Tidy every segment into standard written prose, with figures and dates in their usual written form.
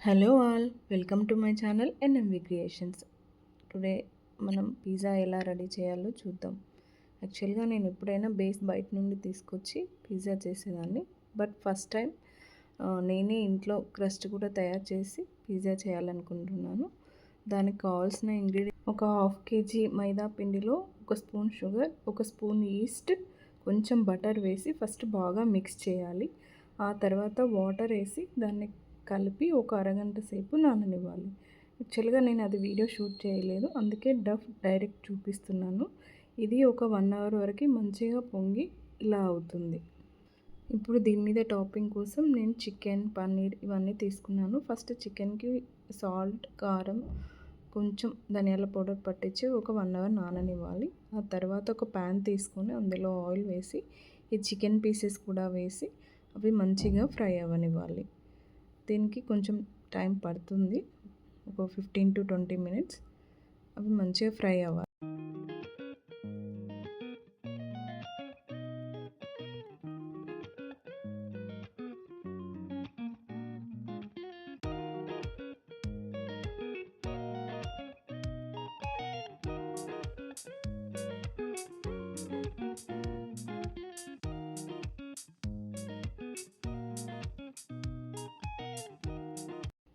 Hello all, welcome to my channel NMV creations. Today మనం pizza ఎలా ready చేయాలో చూద్దాం. యాక్చువల్గా నేను ఎప్పుడైనా బేస్ బయట నుండి తీసుకొచ్చి పిజ్జా చేసేదాన్ని. బట్ ఫస్ట్ టైం నేనే ఇంట్లో క్రస్ట్ కూడా తయారు చేసి పిజ్జా చేయాలనుకుంటున్నాను. దానికి కావాల్సిన ఇంగ్రీడియంట్ ఒక 1/2 kg మైదా పిండిలో 1 స్పూన్ షుగర్, 1 స్పూన్ ఈస్ట్, కొంచెం బటర్ వేసి ఫస్ట్ బాగా మిక్స్ చేయాలి. ఆ తర్వాత వాటర్ వేసి దాన్ని కలిపి ఒక అరగంట సేపు నాననివ్వాలి. యాక్చువల్గా నేను అది వీడియో షూట్ చేయలేదు, అందుకే డైరెక్ట్ చూపిస్తున్నాను. ఇది ఒక 1 అవర్ వరకు మంచిగా పొంగి ఇలా అవుతుంది. ఇప్పుడు దీని మీద టాపింగ్ కోసం నేను చికెన్, పన్నీర్ ఇవన్నీ తీసుకున్నాను. ఫస్ట్ చికెన్కి సాల్ట్, కారం, కొంచెం ధనియాల పౌడర్ పట్టించి ఒక 1 అవర్ నాననివ్వాలి. ఆ తర్వాత ఒక ప్యాన్ తీసుకొని అందులో ఆయిల్ వేసి ఈ చికెన్ పీసెస్ కూడా వేసి అవి మంచిగా ఫ్రై అవ్వనివ్వాలి. దీనికి కొంచెం టైం పడుతుంది, ఒక 15 to 20 మినిట్స్. అవి మంచిగా ఫ్రై అవ్వాలి.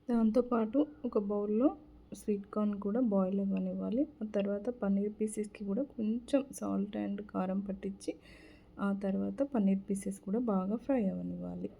దాంతోపాటు ఒక బౌల్లో స్వీట్ కార్న్ కూడా బాయిల్ అవ్వనివ్వాలి. ఆ తర్వాత పన్నీర్ పీసెస్కి కూడా కొంచెం సాల్ట్ అండ్ కారం పట్టించి ఆ తర్వాత పన్నీర్ పీసెస్ కూడా బాగా ఫ్రై అవ్వనివ్వాలి.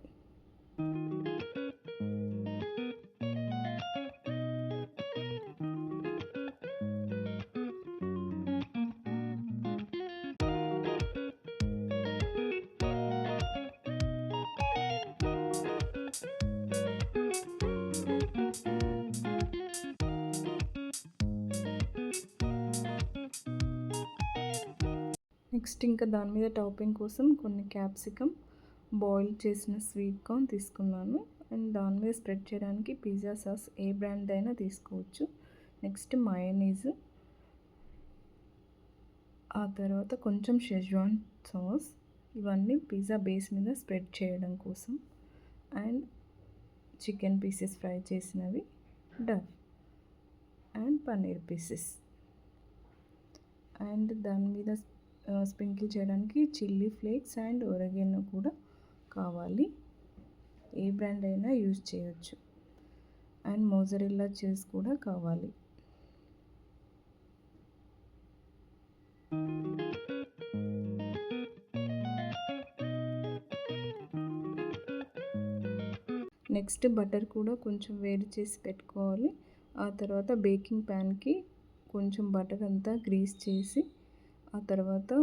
నెక్స్ట్ ఇంకా దాని మీద టాపింగ్ కోసం కొన్ని క్యాప్సికమ్, బాయిల్ చేసిన స్వీట్ కార్న్ తీసుకున్నాను. అండ్ దాని మీద స్ప్రెడ్ చేయడానికి పిజ్జా సాస్ ఏ బ్రాండ్ అయినా తీసుకోవచ్చు. నెక్స్ట్ మయోనీస్, ఆ తర్వాత కొంచెం షెజ్వాన్ సాస్, ఇవన్నీ పిజ్జా బేస్ మీద స్ప్రెడ్ చేయడం కోసం. అండ్ చికెన్ పీసెస్ ఫ్రై చేసినవి, డఫ్ అండ్ పన్నీర్ పీసెస్. అండ్ దాని మీద స్ప్రింకిల్ చేయడానికి చిల్లీ ఫ్లేక్స్ అండ్ ఒరిగానో కూడా కావాలి. ఏ బ్రాండ్ అయినా యూజ్ చేయొచ్చు. అండ్ మోజరెల్లా చీజ్ కూడా కావాలి. నెక్స్ట్ బటర్ కూడా కొంచెం వేడి చేసి పెట్టుకోవాలి. ఆ తర్వాత బేకింగ్ ప్యాన్కి కొంచెం బటర్ అంతా గ్రీస్ చేసి ఆ తర్వాత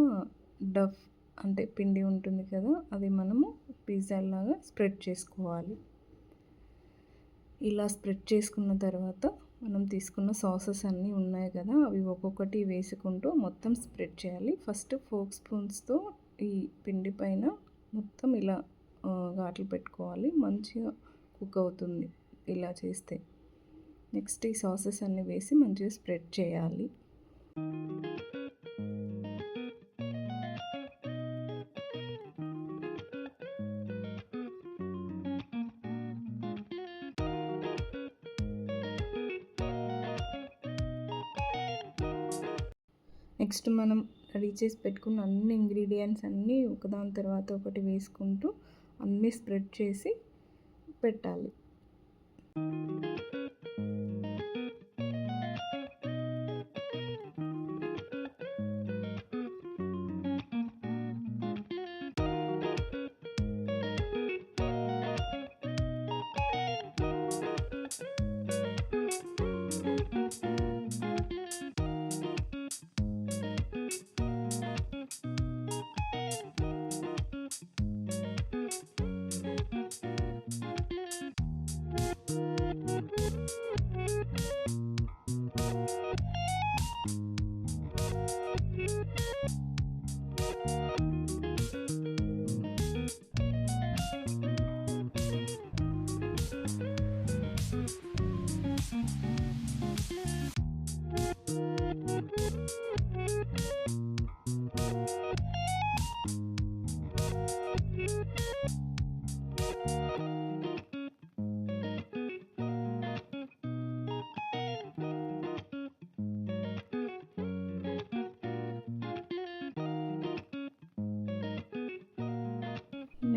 డఫ్ అంటే పిండి ఉంటుంది కదా, అది మనము పిజ్జాలాగా స్ప్రెడ్ చేసుకోవాలి. ఇలా స్ప్రెడ్ చేసుకున్న తర్వాత మనం తీసుకున్న సాసెస్ అన్నీ ఉన్నాయి కదా, అవి ఒక్కొక్కటి వేసుకుంటూ మొత్తం స్ప్రెడ్ చేయాలి. ఫస్ట్ ఫోర్క్ స్పూన్స్తో ఈ పిండి పైన మొత్తం ఇలా ఘాట్లు పెట్టుకోవాలి. మంచిగా కుక్ అవుతుంది ఇలా చేస్తే. నెక్స్ట్ ఈ సాసెస్ అన్నీ వేసి మంచిగా స్ప్రెడ్ చేయాలి. నెక్స్ట్ మనం రెడీ చేసి పెట్టుకున్న అన్ని ఇంగ్రీడియంట్స్ అన్నీ ఒకదాని తర్వాత ఒకటి వేసుకుంటూ అన్నీ స్ప్రెడ్ చేసి పెట్టాలి.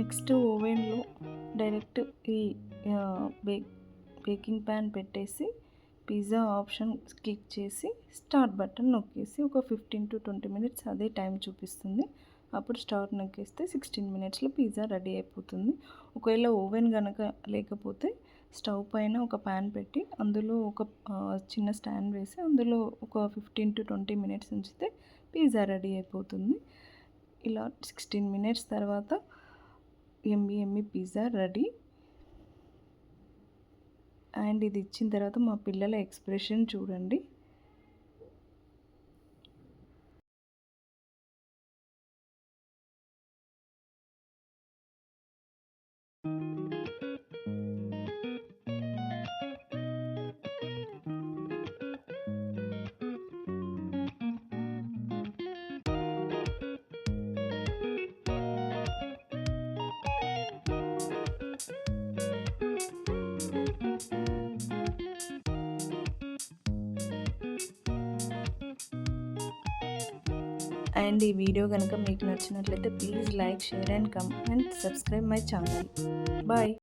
నెక్స్ట్ ఓవెన్లో డైరెక్ట్ ఈ బేకింగ్ ప్యాన్ పెట్టేసి పిజ్జా ఆప్షన్ క్లిక్ చేసి స్టార్ట్ బటన్ నొక్కేసి ఒక 15 to 20 మినిట్స్ అదే టైం చూపిస్తుంది. అప్పుడు స్టార్ట్ నొక్కేస్తే 16 మినిట్స్లో పిజ్జా రెడీ అయిపోతుంది. ఒకవేళ ఓవెన్ కనుక లేకపోతే స్టవ్ పైన ఒక ప్యాన్ పెట్టి అందులో ఒక చిన్న స్టాండ్ వేసి అందులో ఒక 15 to 20 మినిట్స్ ఉంచితే పిజ్జా రెడీ అయిపోతుంది. ఇలా 16 మినిట్స్ తర్వాత యమ్మీ పిజ్జా రెడీ. అండ్ ఇది ఇచ్చిన తర్వాత మా పిల్లల ఎక్స్ప్రెషన్ చూడండి. అండ్ ఈ వీడియో కనుక మీకు నచ్చినట్లయితే please like, share and comment, subscribe my channel. Bye.